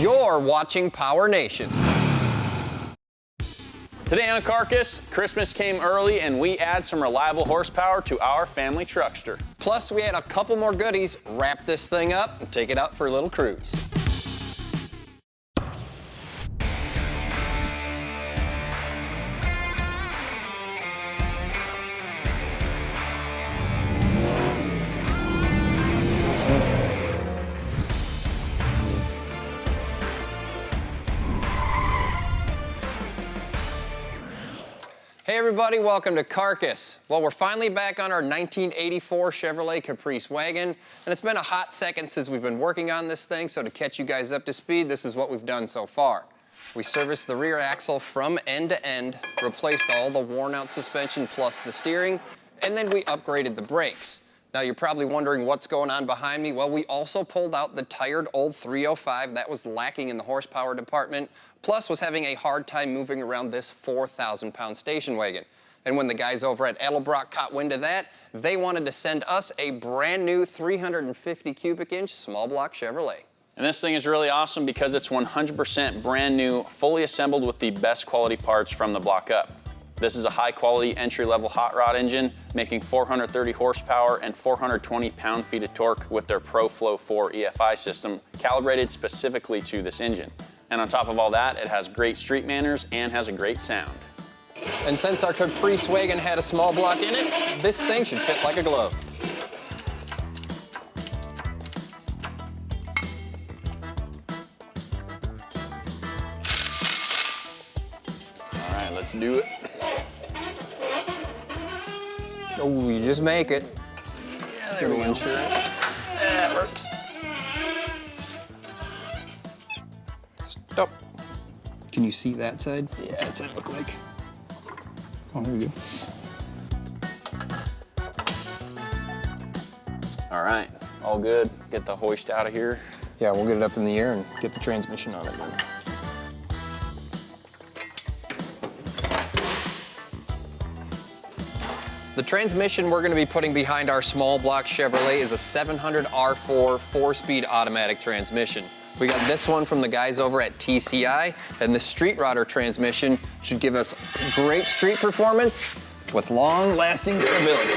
You're watching PowerNation. Today on Carcass, Christmas came early and we add some reliable horsepower to our family truckster. Plus, we had a couple more goodies. Wrap this thing up and take it out for a little cruise. Hey everybody, welcome to Carcass. Well, we're finally back on our 1984 Chevrolet Caprice Wagon, and it's been a hot second since we've been working on this thing, so to catch you guys up to speed, this is what we've done so far. We serviced the rear axle from end to end, replaced all the worn out suspension plus the steering, and then we upgraded the brakes. Now you're probably wondering what's going on behind me. Well, we also pulled out the tired old 305 that was lacking in the horsepower department, plus was having a hard time moving around this 4,000-pound station wagon. And when the guys over at Edelbrock caught wind of that, they wanted to send us a brand new 350 cubic inch small block Chevrolet. And this thing is really awesome because it's 100% brand new, fully assembled with the best quality parts from the block up. This is a high-quality entry-level hot rod engine, making 430 horsepower and 420 pound-feet of torque with their ProFlow 4 EFI system, calibrated specifically to this engine. And on top of all that, it has great street manners and has a great sound. And since our Caprice Wagon had a small block in it, this thing should fit like a glove. All right, let's do it. Oh, you just make it. Yeah, there we go. That works. Stop. Can you see that side? Yeah. What's that side look like? Oh, there we go. All right, all good. Get the hoist out of here. Yeah, we'll get it up in the air and get the transmission on it then. The transmission we're going to be putting behind our small block Chevrolet is a 700R4 4-speed automatic transmission. We got this one from the guys over at TCI, and the Street Rodder transmission should give us great street performance with long-lasting durability.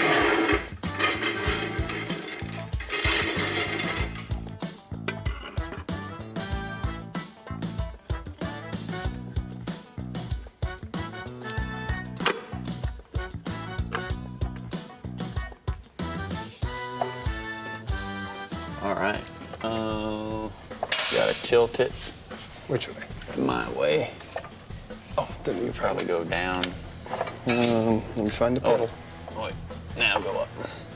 All right, gotta tilt it. Which way? My way. Oh, then you Probably go down. let me find the pedal. Oh, wait. Now go up.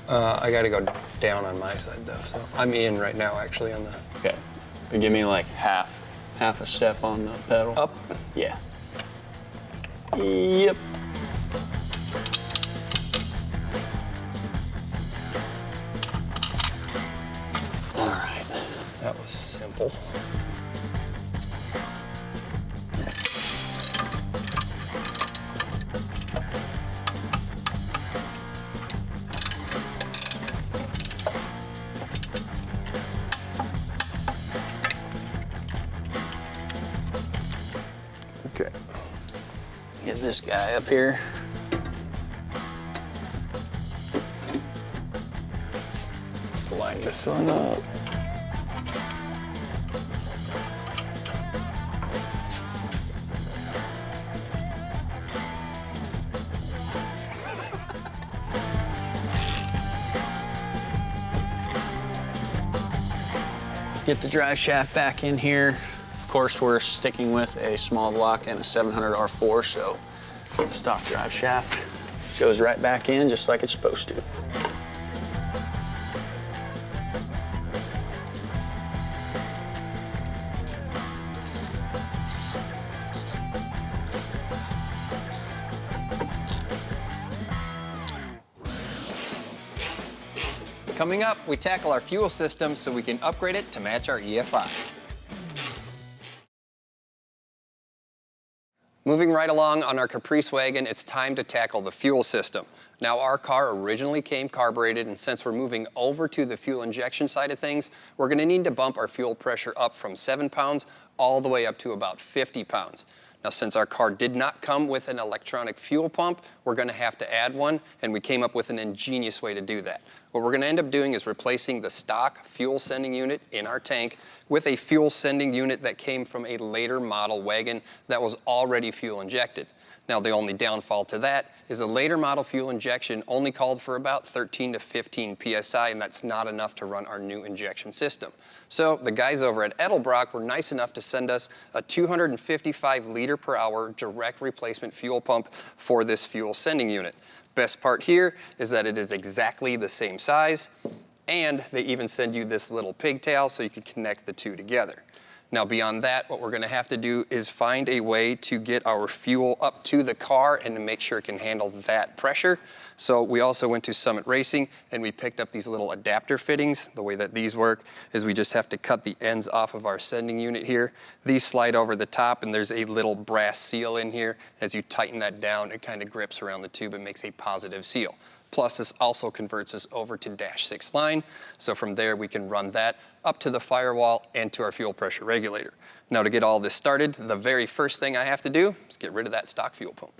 I gotta go down on my side though, so I'm in right now actually on the... Okay, but give me like half a step on the pedal. Up? Yeah. Yep. All right. That was simple. Okay. Get this guy up here. Line this one up. Get the drive shaft back in here. Of course, we're sticking with a small block and a 700R4, so the stock drive shaft goes right back in just like it's supposed to. Coming up, we tackle our fuel system so we can upgrade it to match our EFI. Moving right along on our Caprice Wagon, it's time to tackle the fuel system. Now, our car originally came carbureted, and since we're moving over to the fuel injection side of things, we're gonna need to bump our fuel pressure up from 7 pounds all the way up to about 50 pounds. Now, since our car did not come with an electronic fuel pump, we're gonna have to add one, and we came up with an ingenious way to do that. What we're gonna end up doing is replacing the stock fuel sending unit in our tank with a fuel sending unit that came from a later model wagon that was already fuel injected. Now, the only downfall to that is a later model fuel injection only called for about 13 to 15 PSI, and that's not enough to run our new injection system. So the guys over at Edelbrock were nice enough to send us a 255 liter per hour direct replacement fuel pump for this fuel sending unit. Best part here is that it is exactly the same size, and they even send you this little pigtail so you can connect the two together. Now, beyond that, what we're gonna have to do is find a way to get our fuel up to the car and to make sure it can handle that pressure. So we also went to Summit Racing and we picked up these little adapter fittings. The way that these work is we just have to cut the ends off of our sending unit here. These slide over the top and there's a little brass seal in here. As you tighten that down, it kind of grips around the tube and makes a positive seal. Plus, this also converts us over to dash 6 line. So from there, we can run that up to the firewall and to our fuel pressure regulator. Now, to get all this started, the very first thing I have to do is get rid of that stock fuel pump.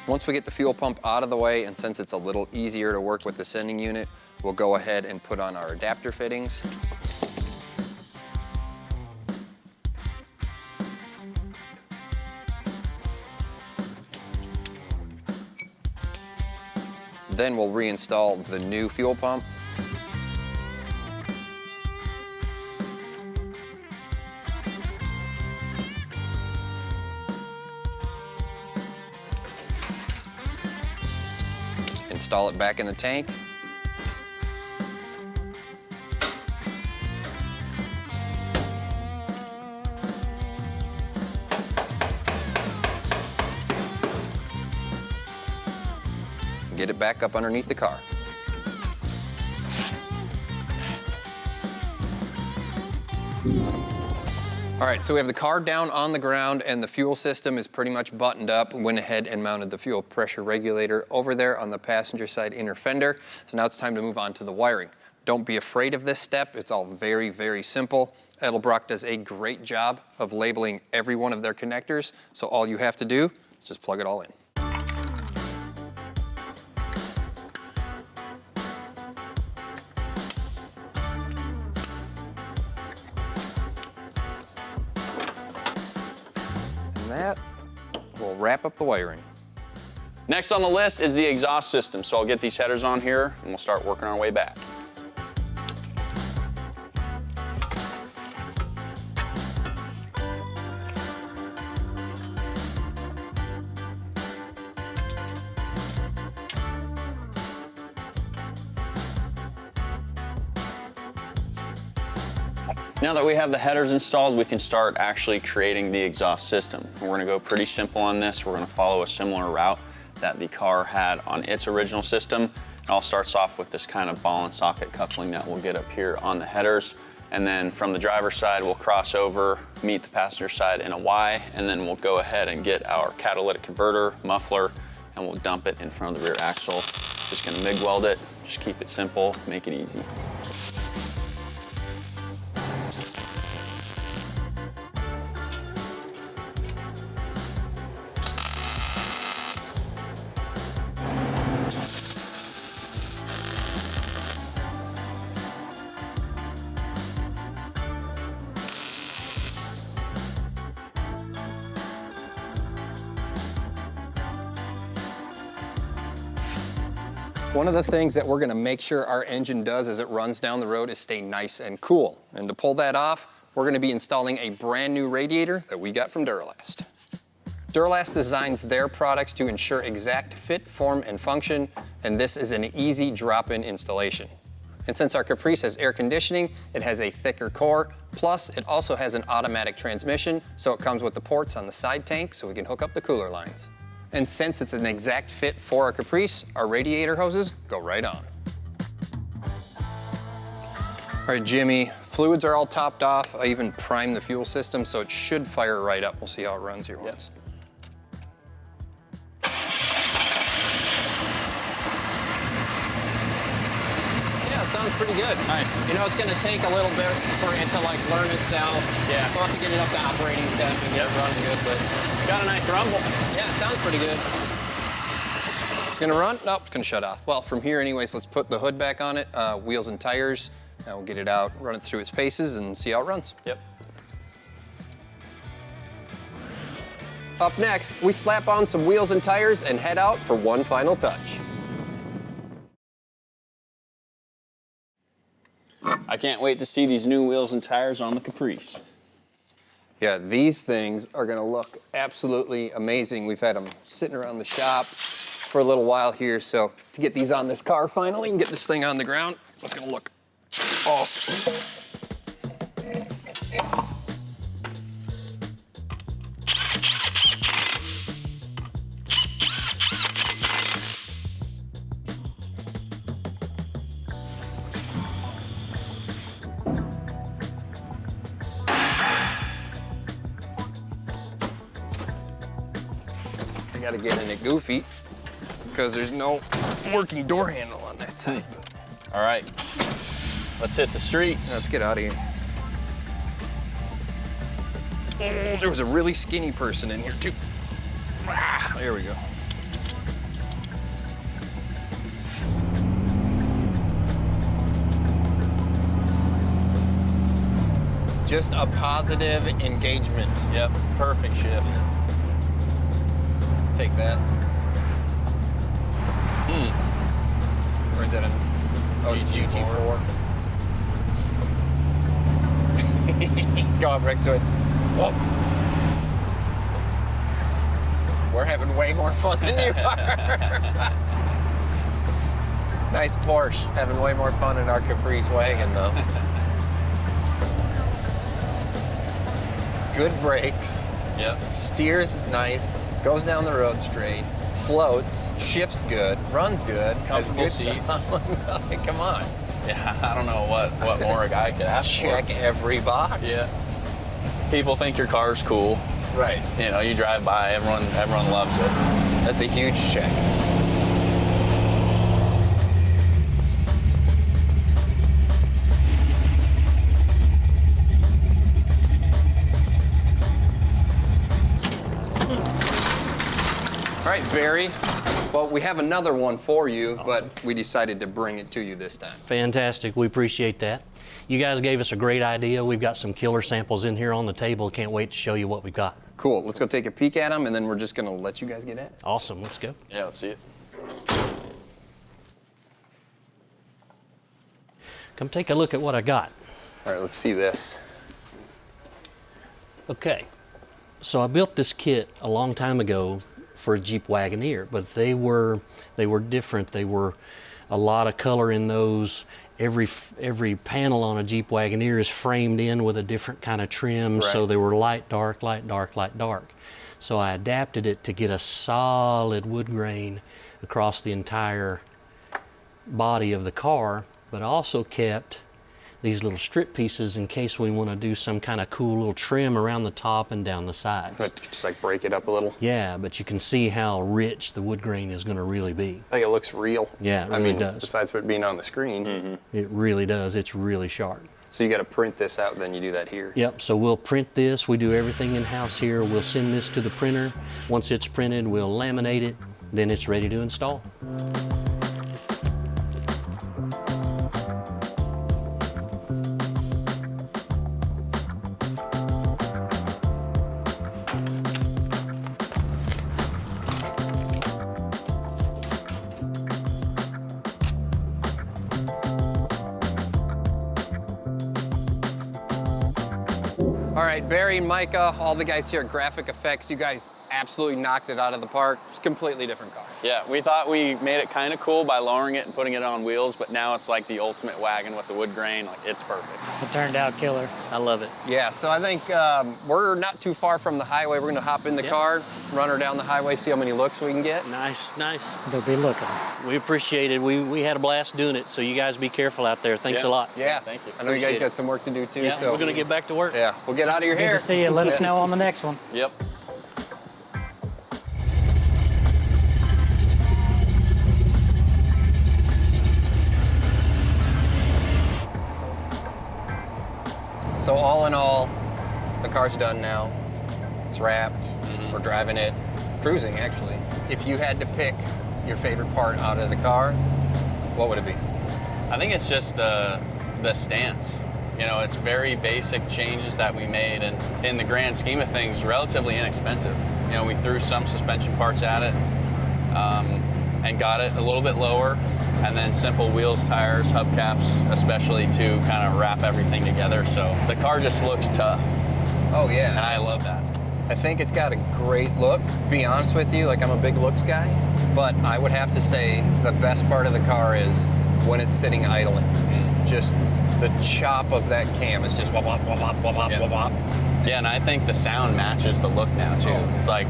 Once we get the fuel pump out of the way, and since it's a little easier to work with the sending unit, we'll go ahead and put on our adapter fittings. Then we'll reinstall the new fuel pump. Install it back in the tank. Get it back up underneath the car. All right, so we have the car down on the ground and the fuel system is pretty much buttoned up. Went ahead and mounted the fuel pressure regulator over there on the passenger side inner fender. So now it's time to move on to the wiring. Don't be afraid of this step. It's all very, very simple. Edelbrock does a great job of labeling every one of their connectors. So all you have to do is just plug it all in. That will wrap up the wiring. Next on the list is the exhaust system. So I'll get these headers on here and we'll start working our way back. Now that we have the headers installed, we can start actually creating the exhaust system. We're gonna go pretty simple on this. We're gonna follow a similar route that the car had on its original system. It all starts off with this kind of ball and socket coupling that we'll get up here on the headers. And then from the driver's side, we'll cross over, meet the passenger side in a Y, and then we'll go ahead and get our catalytic converter, muffler, and we'll dump it in front of the rear axle. Just gonna MIG weld it, just keep it simple, make it easy. One of the things that we're gonna make sure our engine does as it runs down the road is stay nice and cool. And to pull that off, we're gonna be installing a brand new radiator that we got from Duralast. Duralast designs their products to ensure exact fit, form, and function, and this is an easy drop-in installation. And since our Caprice has air conditioning, it has a thicker core, plus it also has an automatic transmission, so it comes with the ports on the side tank so we can hook up the cooler lines. And since it's an exact fit for our Caprice, our radiator hoses go right on. All right, Jimmy, fluids are all topped off. I even primed the fuel system, so it should fire right up. We'll see how it runs here once. Yeah, it sounds pretty good. Nice. You know, it's gonna take a little bit for it to like learn itself. Yeah. So I'll have to get it up to operating temp and get it running good, but got a nice rumble. Yeah, it sounds pretty good. It's gonna run? Nope, it's gonna shut off. Well, from here anyways, let's put the hood back on it, wheels and tires, and we'll get it out, run it through its paces, and see how it runs. Yep. Up next, we slap on some wheels and tires and head out for one final touch. I can't wait to see these new wheels and tires on the Caprice. Yeah, these things are gonna look absolutely amazing. We've had them sitting around the shop for a little while here, so to get these on this car finally and get this thing on the ground, it's gonna look awesome. I gotta get in it goofy because there's no working door handle on that side. All right, let's hit the streets. Let's get out of here. Oh, there was a really skinny person in here too. Ah, there we go. Just a positive engagement. Yep, perfect shift. Take that. Or is that a GT4? Go up next to it. Whoa. We're having way more fun than you are. Nice Porsche. Having way more fun in our Caprice Wagon, though. Good brakes. Yep. Steers nice. Goes down the road straight. Floats. Shifts good. Runs good. Comfortable has good seats. Come on. Yeah, I don't know what more a guy could ask for. Check every box. Yeah. People think your car's cool. Right. You know, you drive by, everyone loves it. That's a huge check. All right, Barry. Well, we have another one for you, but we decided to bring it to you this time. Fantastic. We appreciate that. You guys gave us a great idea. We've got some killer samples in here on the table. Can't wait to show you what we've got. Cool. Let's go take a peek at them, and then we're just going to let you guys get at it. Awesome. Let's go. Yeah, let's see it. Come take a look at what I got. All right, let's see this. Okay. So I built this kit a long time ago for a Jeep Wagoneer, but they were different. They were a lot of color in those. Every panel on a Jeep Wagoneer is framed in with a different kind of trim, Right. so they were light, dark, light, dark, light, dark. So I adapted it to get a solid wood grain across the entire body of the car, but also kept these little strip pieces in case we want to do some kind of cool little trim around the top and down the sides. But just like break it up a little. Yeah, but you can see how rich the wood grain is going to really be. I think it looks real. Yeah, it really does. Besides it being on the screen. It really does. It's really sharp. So you got to print this out, then you do that here. Yep, so we'll print this. We do everything in-house here. We'll send this to the printer. Once it's printed, we'll laminate it. Then it's ready to install. All right, Barry, Micah, all the guys here at Graphic Effects, you guys absolutely knocked it out of the park. It's a completely different car. Yeah, we thought we made it kind of cool by lowering it and putting it on wheels, but now it's like the ultimate wagon with the wood grain. Like, it's perfect. It turned out killer. I love it. Yeah, so I think we're not too far from the highway. We're gonna hop in the car, run her down the highway, see how many looks we can get. Nice, nice. They'll be looking. We appreciate it. We had a blast doing it, so you guys be careful out there. Thanks a lot. Yeah, thank you. I know you guys Appreciate got some work to do too. Yeah, so we're gonna get back to work. Yeah, we'll get out of your Good hair. to see you. Let us know on the next one. Yep. So all in all, the car's done now. It's wrapped. We're driving it, cruising actually. If you had to pick your favorite part out of the car, what would it be? I think it's just the stance. You know, it's very basic changes that we made, and in the grand scheme of things, relatively inexpensive. You know, we threw some suspension parts at it and got it a little bit lower, and then simple wheels, tires, hubcaps, especially to kind of wrap everything together. So the car just looks tough, Oh yeah. and I love that. I think it's got a great look. To be honest with you, like I'm a big looks guy, but I would have to say the best part of the car is when it's sitting idling. Just the chop of that cam is just wop, wop, wop, wop, wop, wop, Yeah. wop, wop. Yeah, and I think the sound matches the look now too. Oh. It's like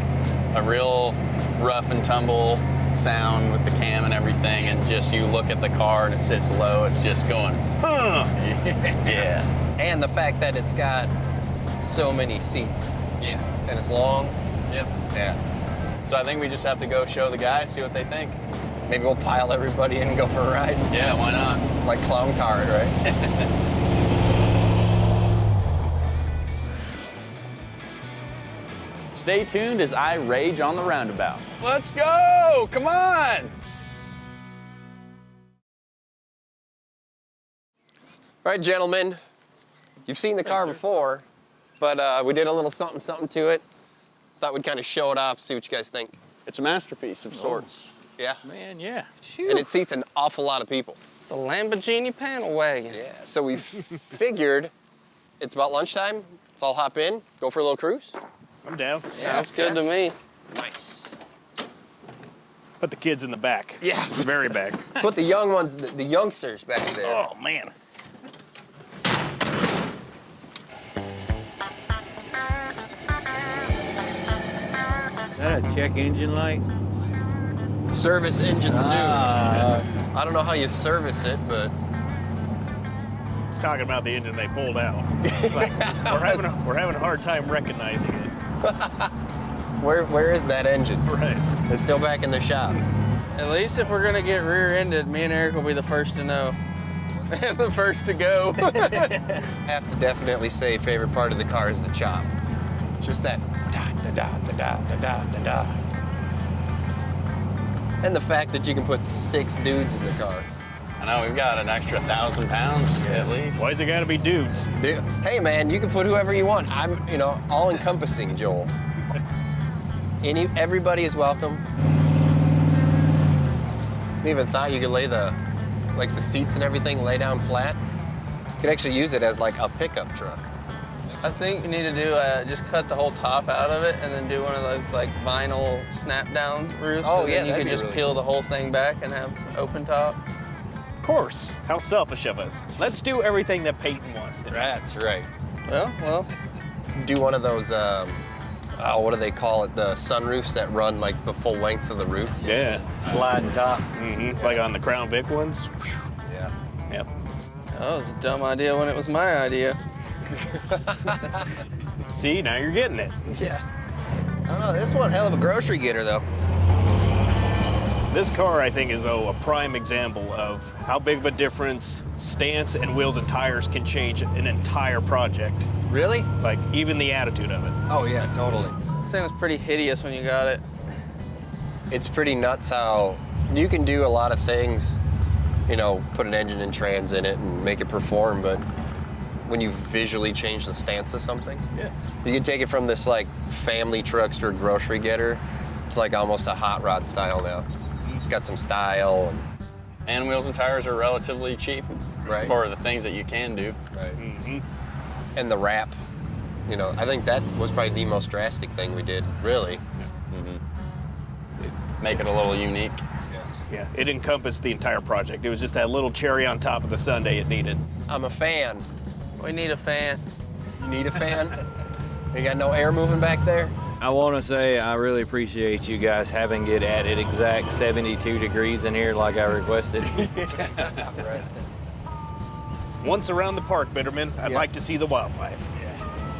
a real rough and tumble sound with the cam and everything, and just you look at the car and it sits low, it's just going, huh. Yeah. And the fact that it's got so many seats Yeah. and it's long. Yep. Yeah. So I think we just have to go show the guys, see what they think. Maybe we'll pile everybody in and go for a ride. Yeah, why not? Like clown car, right? Stay tuned as I rage on the roundabout. Let's go! Come on! All right, gentlemen, you've seen the car before, but we did a little something to it. Thought we'd kind of show it off, see what you guys think. It's a masterpiece of sorts. Yeah, Man, yeah. and it seats an awful lot of people. It's a Lamborghini panel wagon. Yeah, so we figured it's about lunchtime. Let's all hop in, go for a little cruise. I'm down. Sounds good to me. Nice. Put the kids in the back. Yeah. Very back. Put the young ones, the youngsters back there. Oh, man. Is that a check engine light? Service engine soon. I don't know how you service it, but It's talking about the engine they pulled out. It's like, we're having a hard time recognizing it. where is that engine? Right. It's still back in the shop. At least if we're gonna get rear-ended, me and Eric will be the first to know. And the first to go. Have to definitely say favorite part of the car is the chop. Just that da da da da da da da da. And the fact that you can put 6 dudes in the car. I know, we've got an extra 1,000 pounds at least. Why's it gotta be dudes? Hey man, you can put whoever you want. I'm, all encompassing, Joel. Everybody is welcome. I even thought you could lay the seats and everything lay down flat. You could actually use it as like a pickup truck. I think you need to do just cut the whole top out of it and then do one of those like vinyl snap down roofs. Oh, so yeah, then you that'd could be just really peel cool. the whole thing back and have open top. Of course. How selfish of us. Let's do everything that Peyton wants to do. That's right. Well, Do one of those, what do they call it? The sunroofs that run like the full length of the roof. Yeah. Sliding top. Mm-hmm. Like on the Crown Vic ones. Yeah. Yep. that was a dumb idea when it was my idea. See, now you're getting it. Yeah. Oh, this one hell of a grocery getter though. This car, I think, is a prime example of how big of a difference stance and wheels and tires can change an entire project. Really? Like, even the attitude of it. Oh yeah, totally. This thing was pretty hideous when you got it. It's pretty nuts how you can do a lot of things, put an engine and trans in it and make it perform, but when you visually change the stance of something, Yeah. you can take it from this like family truckster grocery getter to like almost a hot rod style now. It's got some style. And wheels and tires are relatively cheap Right. for the things that you can do. Right. And the wrap, I think that was probably the most drastic thing we did, really. make it a little unique. Yeah, it encompassed the entire project. It was just that little cherry on top of the sundae it needed. I'm a fan. We need a fan. You need a fan? You got no air moving back there? I want to say I really appreciate you guys having it at an exact 72 degrees in here like I requested. Right. Once around the park, Bitterman, I'd Yeah. like to see the wildlife.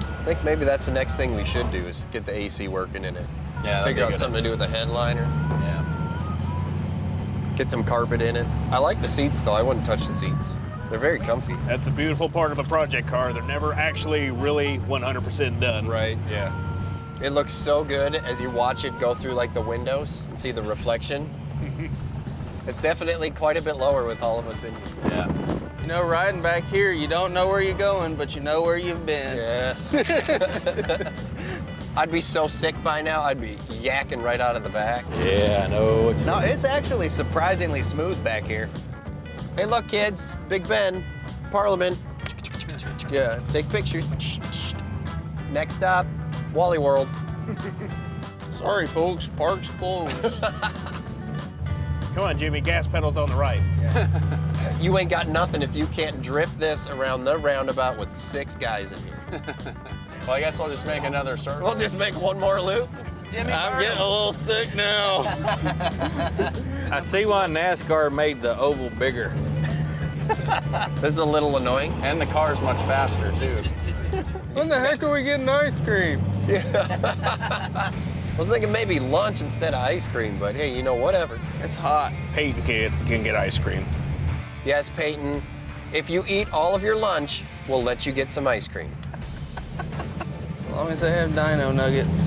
I think maybe that's the next thing we should do is get the AC working in it. Yeah, that'd Figure be out good. something to do with the headliner. Yeah. Get some carpet in it. I like the seats though. I wouldn't touch the seats. They're very comfy. That's the beautiful part of a project car. They're never actually really 100% done. Right, yeah. It looks so good as you watch it go through like the windows and see the reflection. It's definitely quite a bit lower with all of us in here. Yeah. You know, riding back here, you don't know where you're going, but you know where you've been. Yeah. I'd be so sick by now, I'd be yakking right out of the back. Yeah, I know what you No, it's actually surprisingly smooth back here. Hey, look, kids, Big Ben, Parliament. Yeah, take pictures. Next stop, Wally World. Sorry, folks, park's closed. Come on, Jimmy, gas pedals on the right. You ain't got nothing if you can't drift this around the roundabout with 6 guys in here. Well, I guess I'll just make another circle. We'll just make one more loop. I'm getting a little sick now. I see why NASCAR made the oval bigger. This is a little annoying. And the car's much faster, too. When the heck are we getting ice cream? I was thinking maybe lunch instead of ice cream, but hey, you know, whatever. It's hot. Peyton can get ice cream. Yes, Peyton, if you eat all of your lunch, we'll let you get some ice cream. As long as they have dino nuggets.